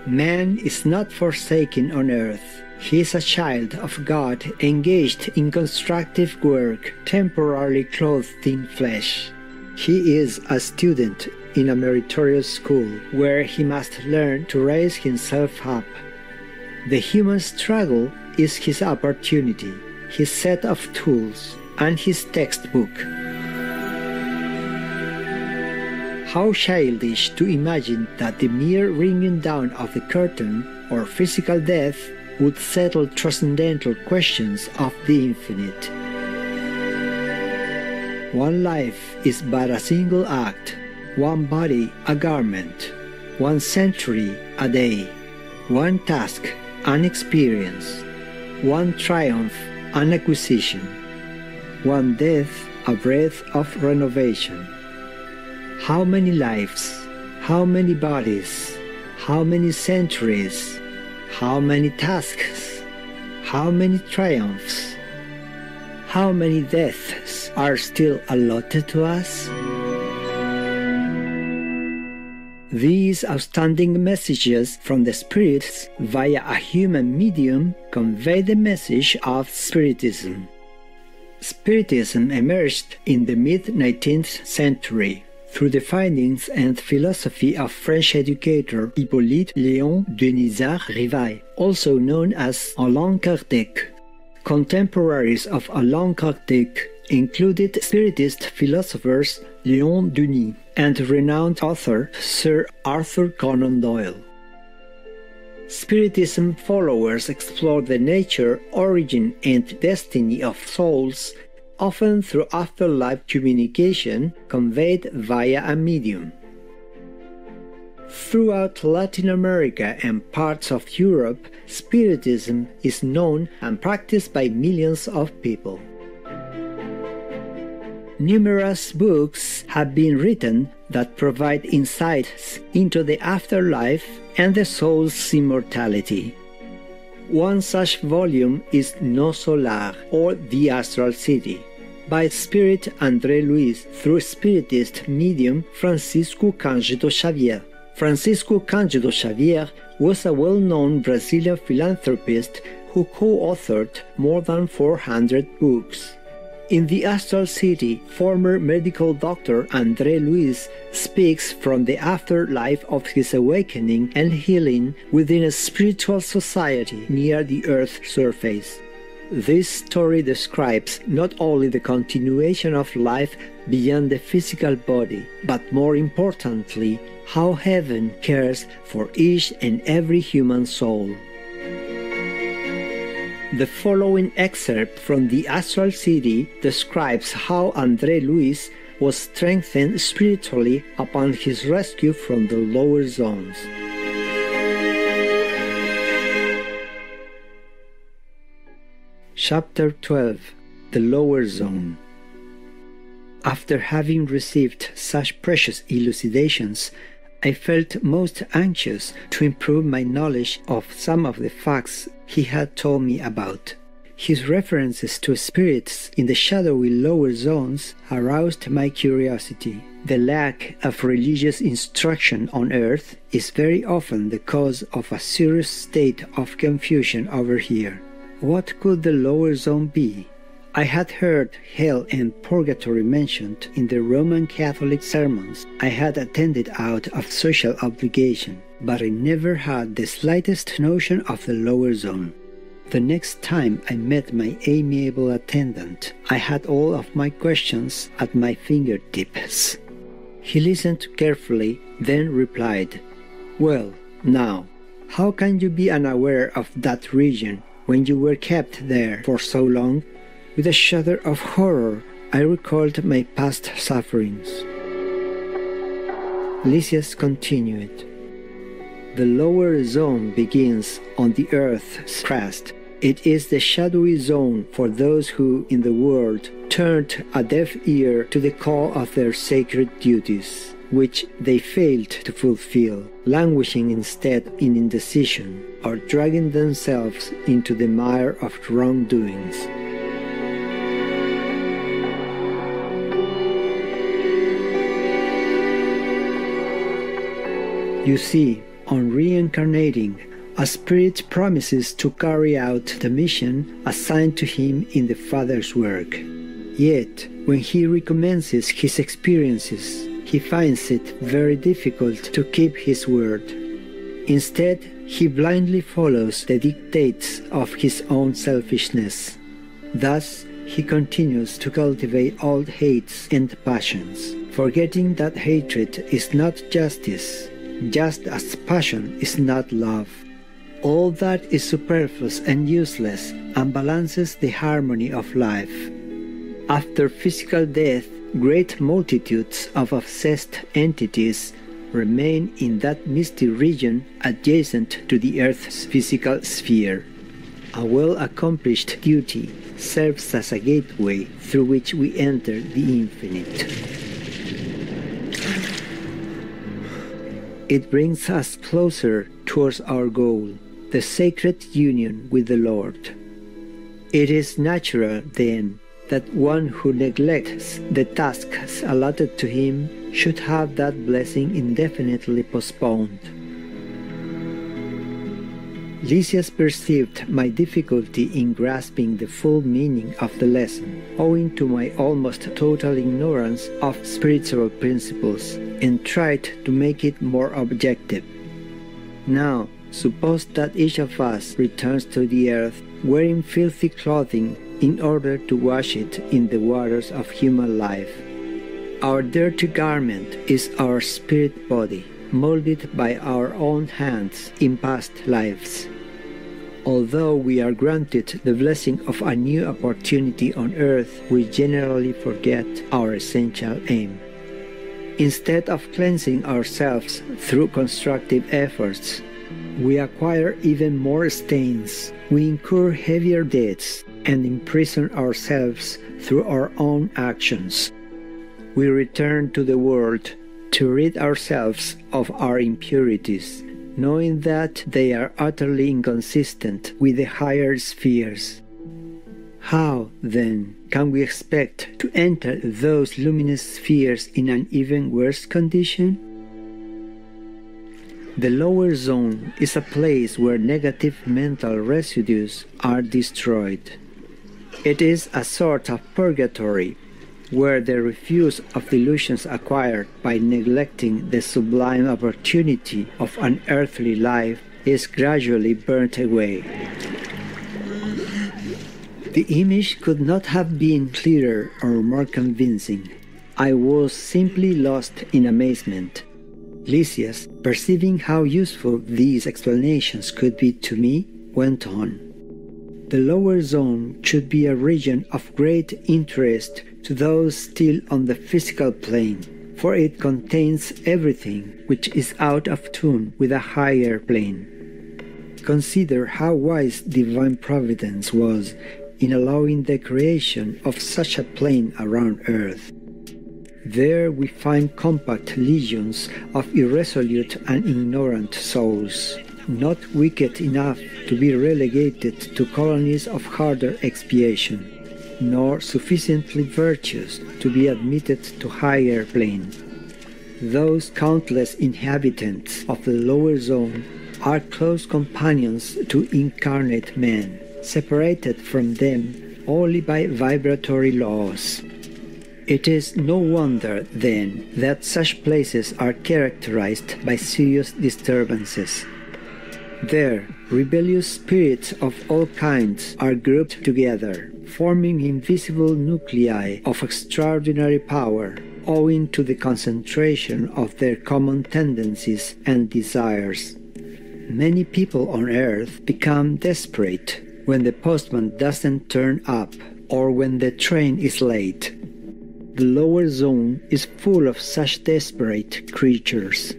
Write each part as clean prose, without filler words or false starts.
Man is not forsaken on earth. He is a child of God engaged in constructive work, temporarily clothed in flesh. He is a student in a meritorious school where he must learn to raise himself up. The human struggle is his opportunity, his set of tools, and his textbook. How childish to imagine that the mere ringing down of the curtain or physical death would settle transcendental questions of the infinite. One life is but a single act, one body a garment, one century a day, one task an experience, one triumph an acquisition, one death a breath of renovation. How many lives, how many bodies, how many centuries, how many tasks, how many triumphs, how many deaths are still allotted to us? These outstanding messages from the spirits via a human medium convey the message of Spiritism. Spiritism emerged in the mid-19th century through the findings and philosophy of French educator Hippolyte Léon Denisard Rivail, also known as Allan Kardec. Contemporaries of Allan Kardec included Spiritist philosophers Léon Denis and renowned author Sir Arthur Conan Doyle. Spiritism followers explore the nature, origin, and destiny of souls, often through afterlife communication conveyed via a medium. Throughout Latin America and parts of Europe, Spiritism is known and practiced by millions of people. Numerous books have been written that provide insights into the afterlife and the soul's immortality. One such volume is No Solar, or The Astral City, by Spirit André Luis through Spiritist medium Francisco Cândido Xavier. Francisco Cândido Xavier was a well-known Brazilian philanthropist who co-authored more than 400 books. In The Astral City, former medical doctor André Luis speaks from the afterlife of his awakening and healing within a spiritual society near the Earth's surface. This story describes not only the continuation of life beyond the physical body, but more importantly, how heaven cares for each and every human soul. The following excerpt from The Astral City describes how André Luis was strengthened spiritually upon his rescue from the lower zones. Chapter 12. The Lower Zone. After having received such precious elucidations, I felt most anxious to improve my knowledge of some of the facts he had told me about. His references to spirits in the shadowy lower zones aroused my curiosity. The lack of religious instruction on earth is very often the cause of a serious state of confusion over here. What could the lower zone be? I had heard hell and purgatory mentioned in the Roman Catholic sermons I had attended out of social obligation, but I never had the slightest notion of the lower zone. The next time I met my amiable attendant, I had all of my questions at my fingertips. He listened carefully, then replied, "Well, now, how can you be unaware of that region when you were kept there for so long?" With a shudder of horror, I recalled my past sufferings. Lysias continued, "The lower zone begins on the earth's crust. It is the shadowy zone for those who, in the world, turned a deaf ear to the call of their sacred duties, which they failed to fulfill, languishing instead in indecision, or dragging themselves into the mire of wrongdoings. You see, on reincarnating, a spirit promises to carry out the mission assigned to him in the Father's work. Yet, when he recommences his experiences, he finds it very difficult to keep his word. Instead, he blindly follows the dictates of his own selfishness. Thus, he continues to cultivate old hates and passions, forgetting that hatred is not justice, just as passion is not love. All that is superfluous and useless unbalances the harmony of life. After physical death, great multitudes of obsessed entities remain in that misty region adjacent to the Earth's physical sphere. A well-accomplished duty serves as a gateway through which we enter the infinite. It brings us closer towards our goal, the sacred union with the Lord. It is natural, then, that one who neglects the tasks allotted to him should have that blessing indefinitely postponed. Lysias perceived my difficulty in grasping the full meaning of the lesson, owing to my almost total ignorance of spiritual principles, and tried to make it more objective. Now, suppose that each of us returns to the earth wearing filthy clothing in order to wash it in the waters of human life. Our dirty garment is our spirit body, molded by our own hands in past lives. Although we are granted the blessing of a new opportunity on earth, we generally forget our essential aim. Instead of cleansing ourselves through constructive efforts, we acquire even more stains, we incur heavier debts, and imprison ourselves through our own actions. We return to the world to rid ourselves of our impurities, knowing that they are utterly inconsistent with the higher spheres. How, then, can we expect to enter those luminous spheres in an even worse condition? The lower zone is a place where negative mental residues are destroyed. It is a sort of purgatory, where the refuse of delusions acquired by neglecting the sublime opportunity of an earthly life is gradually burnt away. The image could not have been clearer or more convincing. I was simply lost in amazement. Lysias, perceiving how useful these explanations could be to me, went on. The lower zone should be a region of great interest to those still on the physical plane, for it contains everything which is out of tune with a higher plane. Consider how wise divine providence was in allowing the creation of such a plane around earth. There we find compact legions of irresolute and ignorant souls, not wicked enough to be relegated to colonies of harder expiation, nor sufficiently virtuous to be admitted to higher plane. Those countless inhabitants of the lower zone are close companions to incarnate men, separated from them only by vibratory laws. It is no wonder, then, that such places are characterized by serious disturbances. There, rebellious spirits of all kinds are grouped together, forming invisible nuclei of extraordinary power, owing to the concentration of their common tendencies and desires. Many people on earth become desperate when the postman doesn't turn up or when the train is late. The lower zone is full of such desperate creatures,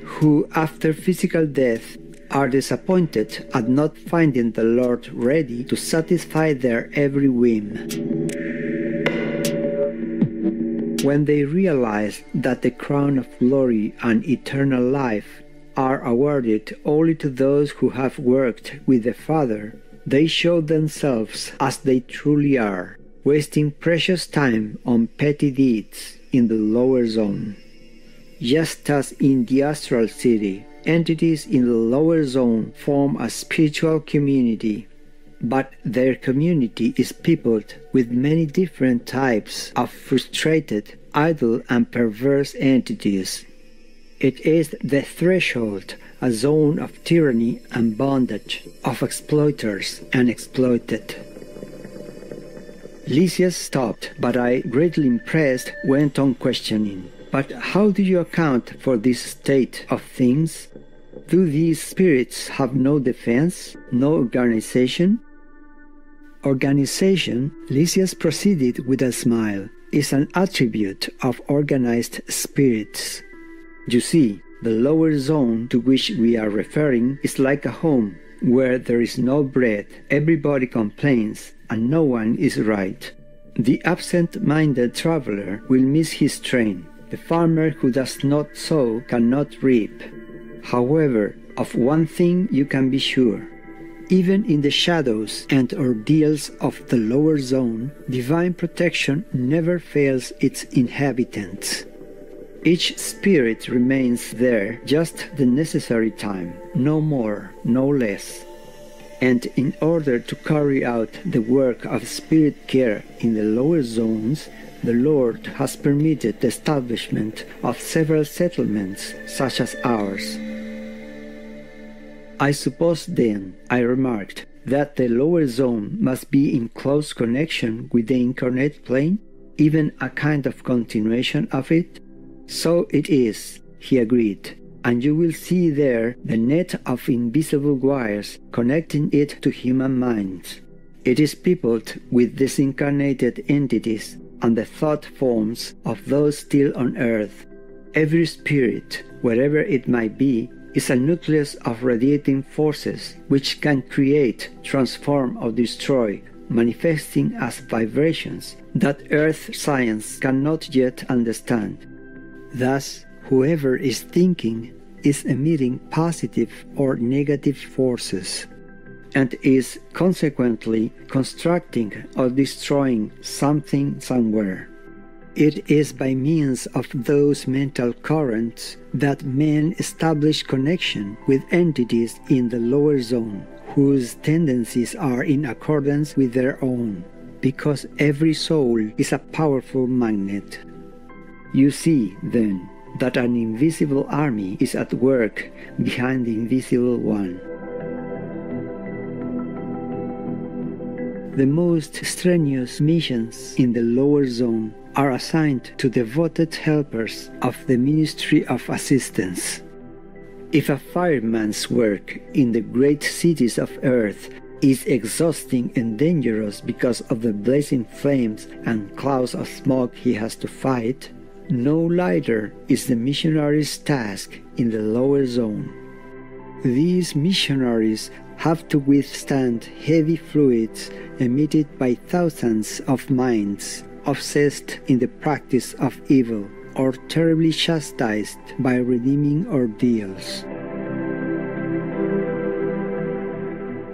who, after physical death, are disappointed at not finding the Lord ready to satisfy their every whim. When they realize that the crown of glory and eternal life are awarded only to those who have worked with the Father, they show themselves as they truly are, wasting precious time on petty deeds in the lower zone. Just as in the Astral city, entities in the lower zone form a spiritual community, but their community is peopled with many different types of frustrated, idle, and perverse entities. It is the threshold, a zone of tyranny and bondage, of exploiters and exploited. Lysias stopped, but I, greatly impressed, went on questioning. But how do you account for this state of things? Do these spirits have no defense, no organization? Organization, Lysias proceeded with a smile, is an attribute of organized spirits. You see, the lower zone to which we are referring is like a home where there is no bread, everybody complains, and no one is right. The absent-minded traveler will miss his train. The farmer who does not sow cannot reap. However, of one thing you can be sure. Even in the shadows and ordeals of the lower zone, divine protection never fails its inhabitants. Each spirit remains there just the necessary time, no more, no less. And in order to carry out the work of spirit care in the lower zones, the Lord has permitted the establishment of several settlements such as ours. I suppose then, I remarked, that the lower zone must be in close connection with the incarnate plane, even a kind of continuation of it? So it is, he agreed, and you will see there the net of invisible wires connecting it to human minds. It is peopled with disincarnated entities and the thought forms of those still on earth. Every spirit, wherever it might be, is a nucleus of radiating forces which can create, transform, or destroy, manifesting as vibrations that earth science cannot yet understand. Thus, whoever is thinking is emitting positive or negative forces, and is consequently constructing or destroying something somewhere. It is by means of those mental currents that men establish connection with entities in the lower zone, whose tendencies are in accordance with their own, because every soul is a powerful magnet. You see, then, that an invisible army is at work behind the invisible one. The most strenuous missions in the lower zone are assigned to devoted helpers of the Ministry of Assistance. If a fireman's work in the great cities of earth is exhausting and dangerous because of the blazing flames and clouds of smoke he has to fight, no lighter is the missionary's task in the lower zone. These missionaries have to withstand heavy fluids emitted by thousands of minds obsessed in the practice of evil or terribly chastised by redeeming ordeals.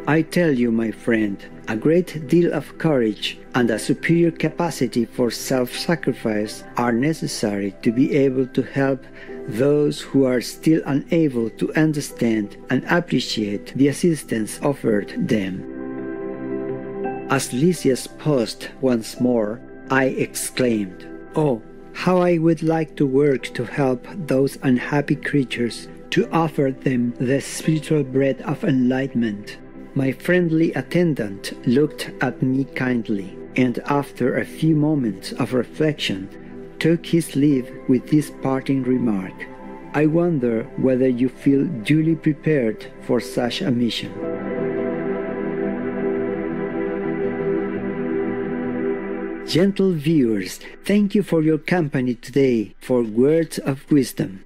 I tell you, my friend, a great deal of courage and a superior capacity for self-sacrifice are necessary to be able to help those who are still unable to understand and appreciate the assistance offered them. As Lysias paused once more, I exclaimed, "Oh, how I would like to work to help those unhappy creatures, to offer them the spiritual bread of enlightenment." My friendly attendant looked at me kindly, and after a few moments of reflection, took his leave with this parting remark: "I wonder whether you feel duly prepared for such a mission." Gentle viewers, thank you for your company today for Words of Wisdom.